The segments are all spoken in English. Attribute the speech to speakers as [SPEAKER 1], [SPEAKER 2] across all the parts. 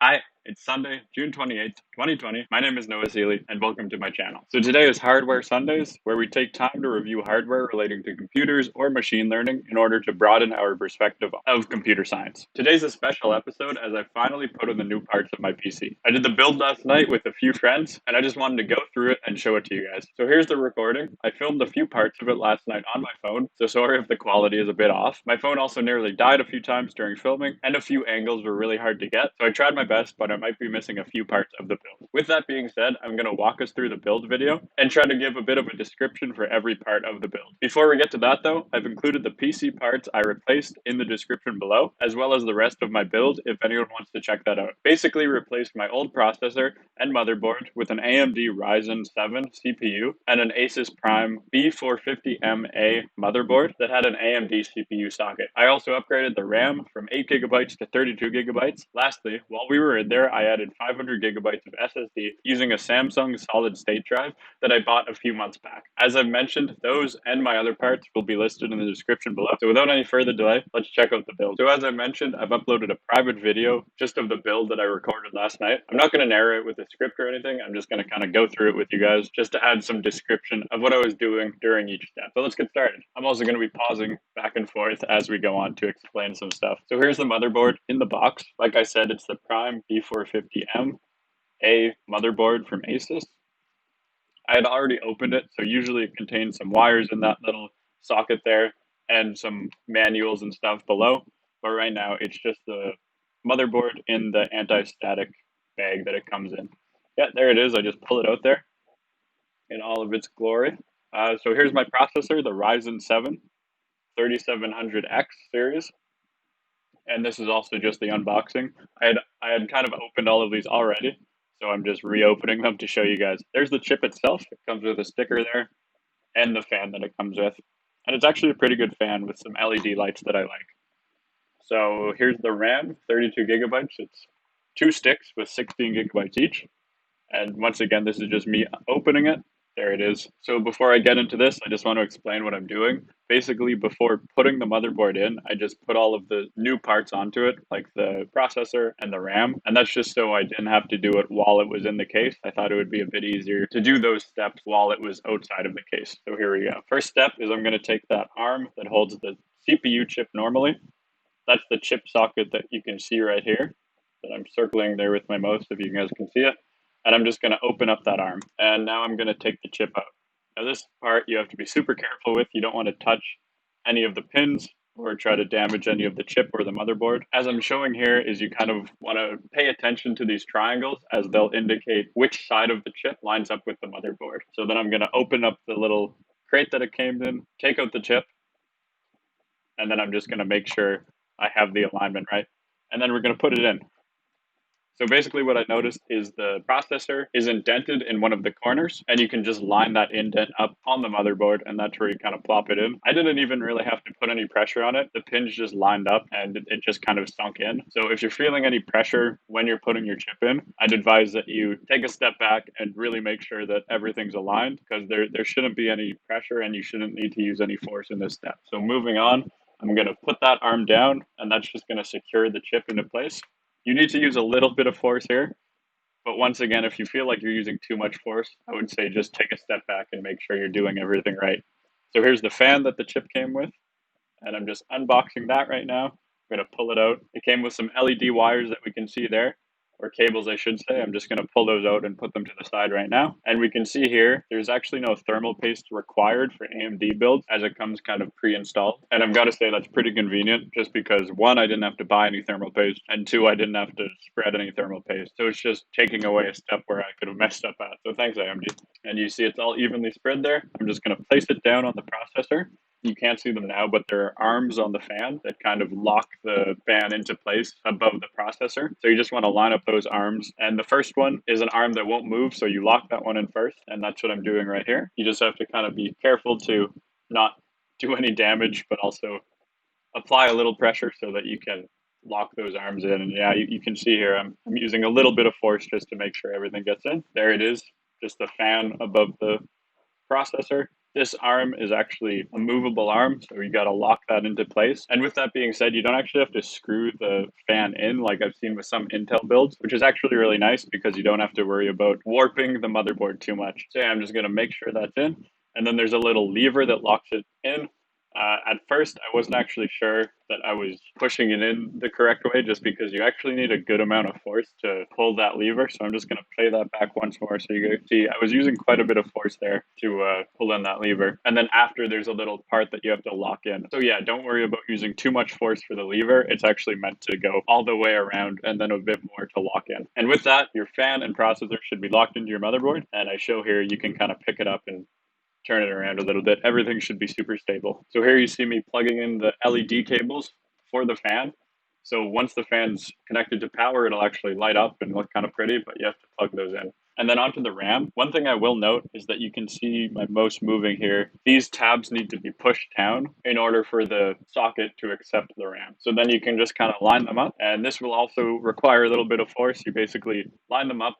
[SPEAKER 1] Hi, it's Sunday, June 28th, 2020. My name is Noah Seeley, and welcome to my channel. So today is Hardware Sundays, where we take time to review hardware relating to computers or machine learning in order to broaden our perspective of computer science. Today's a special episode as I finally put in the new parts of my PC. I did the build last night with a few friends, and I just wanted to go through it and show it to you guys. So here's the recording. I filmed a few parts of it last night on my phone, so sorry if the quality is a bit off. My phone also nearly died a few times during filming, and a few angles were really hard to get, so I tried my best, but I might be missing a few parts of the build. With that being said, I'm going to walk us through the build video and try to give a bit of a description for every part of the build. Before we get to that though, I've included the PC parts I replaced in the description below, as well as the rest of my build if anyone wants to check that out. Basically replaced my old processor and motherboard with an AMD Ryzen 7 CPU and an ASUS Prime B450MA motherboard that had an AMD CPU socket. I also upgraded the RAM from 8GB to 32GB. Lastly, while we were in there, I added 500 gigabytes of SSD using a Samsung solid state drive that I bought a few months back. As I've mentioned, those and my other parts will be listed in the description below. So without any further delay, let's check out the build. So as I mentioned, I've uploaded a private video just of the build that I recorded last night. I'm not going to narrate with a script or anything. I'm just going to kind of go through it with you guys just to add some description of what I was doing during each step. So let's get started. I'm also going to be pausing back and forth as we go on to explain some stuff. So here's the motherboard in the box. Like I said, it's the Prime B450M A motherboard from ASUS. I had already opened it, so usually it contains some wires in that little socket there and some manuals and stuff below. But right now, it's just the motherboard in the anti-static bag that it comes in. Yeah, there it is. I just pull it out there in all of its glory. So here's my processor, the Ryzen 7 3700X series. And this is also just the unboxing. I had kind of opened all of these already, so I'm just reopening them to show you guys. There's the chip itself. It comes with a sticker there and the fan that it comes with. And it's actually a pretty good fan with some LED lights that I like. So here's the RAM, 32GB. It's 2 sticks with 16GB each. And once again, this is just me opening it. There it is. So before I get into this, I just want to explain what I'm doing. Basically, before putting the motherboard in, I just put all of the new parts onto it, like the processor and the RAM. And that's just so I didn't have to do it while it was in the case. I thought it would be a bit easier to do those steps while it was outside of the case. So here we go. First step is I'm going to take that arm that holds the CPU chip normally. That's the chip socket that you can see right here that I'm circling there with my mouse if you guys can see it. And I'm just going to open up that arm. And now I'm going to take the chip out. Now this part you have to be super careful with. You don't want to touch any of the pins or try to damage any of the chip or the motherboard. As I'm showing here is you kind of want to pay attention to these triangles as they'll indicate which side of the chip lines up with the motherboard. So then I'm going to open up the little crate that it came in, take out the chip, and then I'm just going to make sure I have the alignment right. And then we're going to put it in. So basically what I noticed is the processor is indented in one of the corners, and you can just line that indent up on the motherboard, and that's where you kind of plop it in. I didn't even really have to put any pressure on it. The pins just lined up and it just kind of sunk in. So if you're feeling any pressure when you're putting your chip in, I'd advise that you take a step back and really make sure that everything's aligned, because there shouldn't be any pressure and you shouldn't need to use any force in this step. So moving on, I'm going to put that arm down, and that's just going to secure the chip into place. You need to use a little bit of force here, but once again, if you feel like you're using too much force, I would say just take a step back and make sure you're doing everything right. So here's the fan that the chip came with, and I'm just unboxing that right now. I'm going to pull it out. It came with some LED wires that we can see there, or cables I should say. I'm just going to pull those out and put them to the side right now. And we can see here, there's actually no thermal paste required for AMD builds, as it comes kind of pre-installed. And I've got to say that's pretty convenient, just because one, I didn't have to buy any thermal paste, and two, I didn't have to spread any thermal paste. So it's just taking away a step where I could have messed up at. So thanks, AMD. And you see it's all evenly spread there. I'm just going to place it down on the processor. You can't see them now, but there are arms on the fan that kind of lock the fan into place above the processor. So you just want to line up those arms. And the first one is an arm that won't move, so you lock that one in first. And that's what I'm doing right here. You just have to kind of be careful to not do any damage, but also apply a little pressure so that you can lock those arms in. And yeah, you can see here, I'm using a little bit of force just to make sure everything gets in. There it is, just the fan above the processor. This arm is actually a movable arm, so you got to lock that into place. And with that being said, you don't actually have to screw the fan in like I've seen with some Intel builds, which is actually really nice because you don't have to worry about warping the motherboard too much. So yeah, I'm just going to make sure that's in. And then there's a little lever that locks it in. At first, I wasn't actually sure that I was pushing it in the correct way just because you actually need a good amount of force to pull that lever. So I'm just going to play that back once more so you can see I was using quite a bit of force there to pull in that lever. And then after, there's a little part that you have to lock in. So yeah, don't worry about using too much force for the lever. It's actually meant to go all the way around and then a bit more to lock in. And with that, your fan and processor should be locked into your motherboard. And I show here you can kind of pick it up and turn it around a little bit. Everything should be super stable. So here you see me plugging in the LED cables for the fan. So once the fan's connected to power, it'll actually light up and look kind of pretty, but you have to plug those in. And then onto the RAM. One thing I will note is that you can see my mouse moving here. These tabs need to be pushed down in order for the socket to accept the RAM. So then you can just kind of line them up. And this will also require a little bit of force. You basically line them up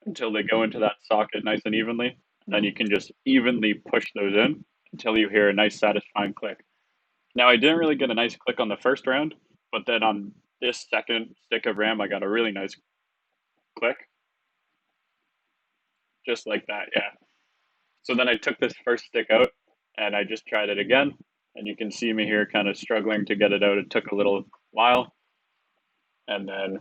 [SPEAKER 1] until they go into that socket nice and evenly. Then you can just evenly push those in until you hear a nice satisfying click. Now I didn't really get a nice click on the first round, but then on this second stick of RAM, I got a really nice click. Just like that, yeah. So then I took this first stick out and I just tried it again. And you can see me here kind of struggling to get it out. It took a little while. And then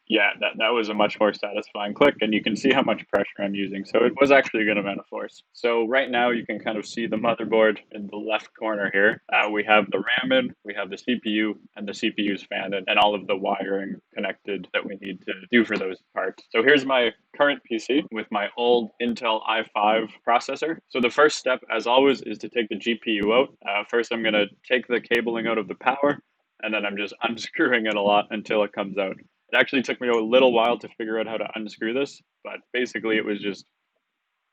[SPEAKER 1] yeah, that was a much more satisfying click, and you can see how much pressure I'm using. So it was actually a good amount of force. So right now you can kind of see the motherboard in the left corner here. We have the RAM in, we have the CPU, and the CPU's fan in, and all of the wiring connected that we need to do for those parts. So here's my current PC with my old Intel i5 processor. So the first step, as always, is to take the GPU out. First, I'm going to take the cabling out of the power, and then I'm just unscrewing it a lot until it comes out. It actually took me a little while to figure out how to unscrew this, but basically it was just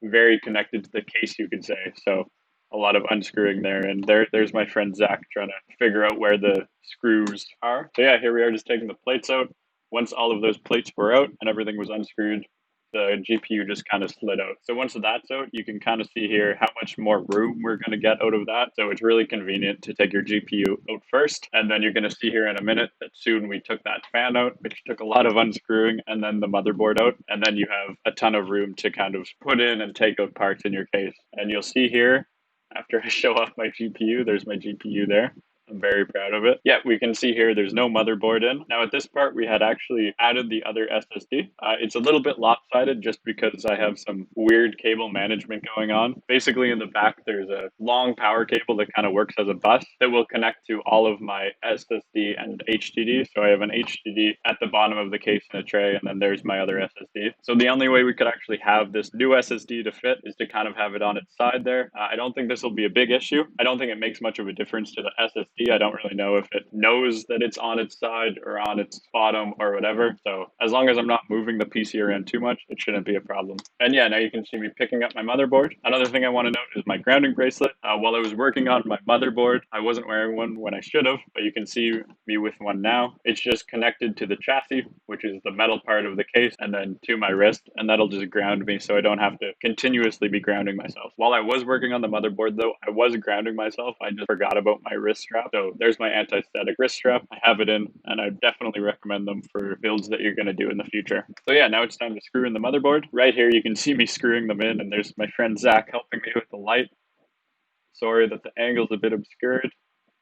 [SPEAKER 1] very connected to the case, you could say. So a lot of unscrewing there. And there's my friend Zach trying to figure out where the screws are. So yeah, here we are just taking the plates out. Once all of those plates were out and everything was unscrewed, the GPU just kind of slid out. So once that's out, you can kind of see here how much more room we're going to get out of that. So it's really convenient to take your GPU out first. And then you're going to see here in a minute that soon we took that fan out, which took a lot of unscrewing, and then the motherboard out. And then you have a ton of room to kind of put in and take out parts in your case. And you'll see here, after I show off my GPU, there's my GPU there. I'm very proud of it. Yeah, we can see here there's no motherboard in. Now at this part, we had actually added the other SSD. It's a little bit lopsided just because I have some weird cable management going on. Basically in the back, there's a long power cable that kind of works as a bus that will connect to all of my SSD and HDD. So I have an HDD at the bottom of the case in a tray, and then there's my other SSD. So the only way we could actually have this new SSD to fit is to kind of have it on its side there. I don't think this will be a big issue. I don't think it makes much of a difference to the SSD. I don't really know if it knows that it's on its side or on its bottom or whatever. So as long as I'm not moving the PC around too much, it shouldn't be a problem. And yeah, now you can see me picking up my motherboard. Another thing I want to note is my grounding bracelet. While I was working on my motherboard, I wasn't wearing one when I should have, but you can see me with one now. It's just connected to the chassis, which is the metal part of the case, and then to my wrist, and that'll just ground me so I don't have to continuously be grounding myself. While I was working on the motherboard though, I was grounding myself. I just forgot about my wrist strap. So there's my anti-static wrist strap. I have it in, and I definitely recommend them for builds that you're going to do in the future. So yeah, now it's time to screw in the motherboard. Right here, you can see me screwing them in, and there's my friend Zach helping me with the light. Sorry that the angle's a bit obscured,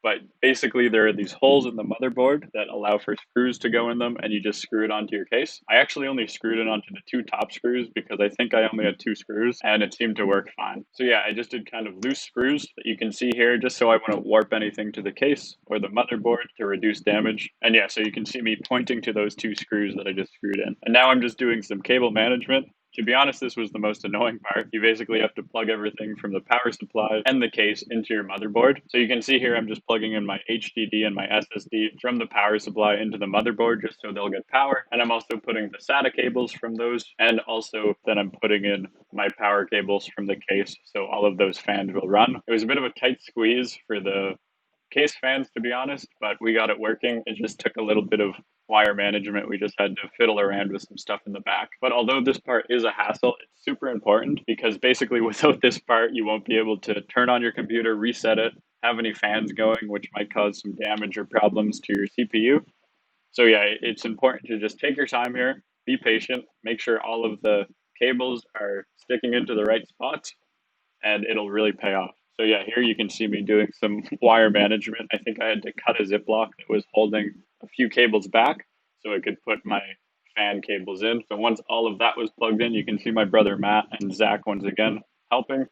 [SPEAKER 1] but basically there are these holes in the motherboard that allow for screws to go in them, and you just screw it onto your case. I actually only screwed it onto the two top screws because I think I only had two screws, and it seemed to work fine. So yeah, I just did kind of loose screws that you can see here, just so I wouldn't warp anything to the case or the motherboard to reduce damage. And yeah, so you can see me pointing to those two screws that I just screwed in. And now I'm just doing some cable management. To be honest, this was the most annoying part. You basically have to plug everything from the power supply and the case into your motherboard. So you can see here I'm just plugging in my HDD and my SSD from the power supply into the motherboard just so they'll get power. And I'm also putting the SATA cables from those, and also then I'm putting in my power cables from the case so all of those fans will run. It was a bit of a tight squeeze for the case fans, to be honest, but we got it working. It just took a little bit of wire management. We just had to fiddle around with some stuff in the back. But although this part is a hassle, it's super important because basically without this part, you won't be able to turn on your computer, reset it, have any fans going, which might cause some damage or problems to your CPU. So yeah, it's important to just take your time here, be patient, make sure all of the cables are sticking into the right spots, and it'll really pay off. So yeah, here you can see me doing some wire management. I think I had to cut a ziplock that was holding a few cables back so I could put my fan cables in. So once all of that was plugged in, you can see my brother Matt and Zach once again helping.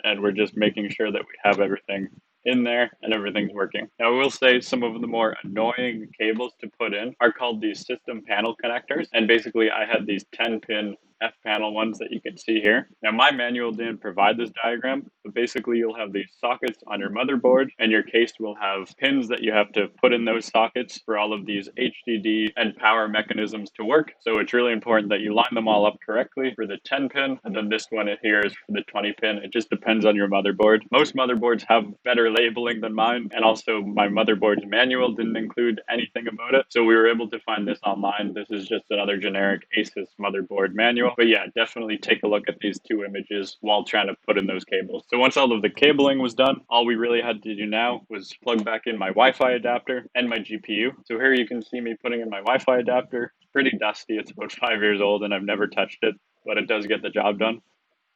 [SPEAKER 1] And we're just making sure that we have everything in there and everything's working. Now, I will say some of the more annoying cables to put in are called these system panel connectors. And basically, I had these 10-pin F panel ones that you can see here. Now, my manual didn't provide this diagram, but basically you'll have these sockets on your motherboard and your case will have pins that you have to put in those sockets for all of these HDD and power mechanisms to work. So it's really important that you line them all up correctly for the 10 pin, and then this one here is for the 20 pin. It just depends on your motherboard. Most motherboards have better labeling than mine, and also my motherboard's manual didn't include anything about it. So we were able to find this online. This is just another generic ASUS motherboard manual. But yeah, definitely take a look at these two images while trying to put in those cables. So once all of the cabling was done, all we really had to do now was plug back in my Wi-Fi adapter and my GPU. So here you can see me putting in my Wi-Fi adapter. It's pretty dusty. It's about 5 years old and I've never touched it, but it does get the job done.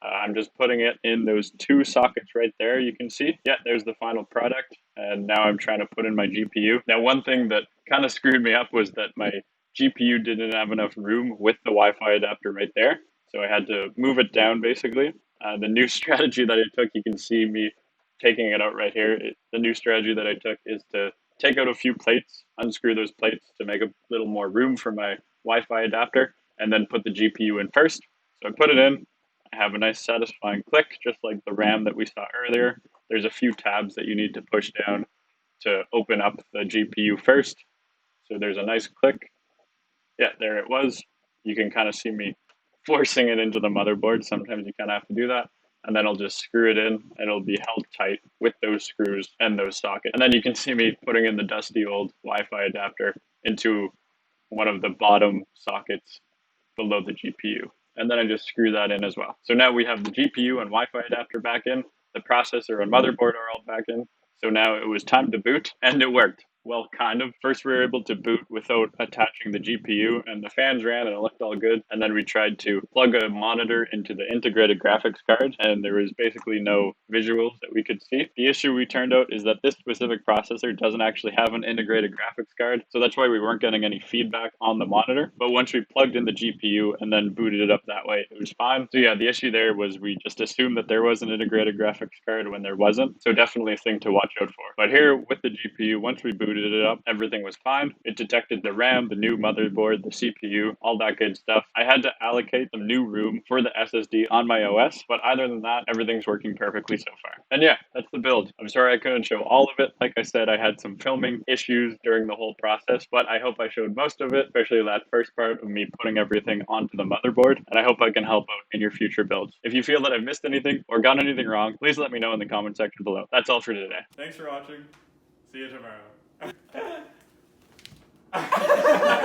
[SPEAKER 1] I'm just putting it in those two sockets right there. You can see, yeah, there's the final product. And now I'm trying to put in my GPU. Now, one thing that kind of screwed me up was that my GPU didn't have enough room with the Wi-Fi adapter right there. So I had to move it down basically. The new strategy that I took, you can see me taking it out right here. The new strategy that I took is to take out a few plates, unscrew those plates to make a little more room for my Wi-Fi adapter, and then put the GPU in first. So I put it in. I have a nice satisfying click, just like the RAM that we saw earlier. There's a few tabs that you need to push down to open up the GPU first. So there's a nice click. Yeah, there it was. You can kind of see me forcing it into the motherboard. Sometimes you kind of have to do that. And then I'll just screw it in and it'll be held tight with those screws and those sockets. And then you can see me putting in the dusty old Wi-Fi adapter into one of the bottom sockets below the GPU. And then I just screw that in as well. So now we have the GPU and Wi-Fi adapter back in. The processor and motherboard are all back in. So now it was time to boot, and it worked. Well, kind of. First, we were able to boot without attaching the GPU, and the fans ran, and it looked all good. And then we tried to plug a monitor into the integrated graphics card, and there was basically no visuals that we could see. The issue we turned out is that this specific processor doesn't actually have an integrated graphics card, so that's why we weren't getting any feedback on the monitor. But once we plugged in the GPU and then booted it up that way, it was fine. So yeah, the issue there was we just assumed that there was an integrated graphics card when there wasn't. So definitely a thing to watch out for. But here with the GPU, once we booted it up, everything was fine. It detected the RAM, the new motherboard, the CPU, all that good stuff. I had to allocate some new room for the SSD on my OS, but other than that, everything's working perfectly so far. And yeah, that's the build. I'm sorry I couldn't show all of it. Like I said, I had some filming issues during the whole process, but I hope I showed most of it, especially that first part of me putting everything onto the motherboard, and I hope I can help out in your future builds. If you feel that I've missed anything or got anything wrong, please let me know in the comment section below. That's all for today. Thanks for watching. See you tomorrow.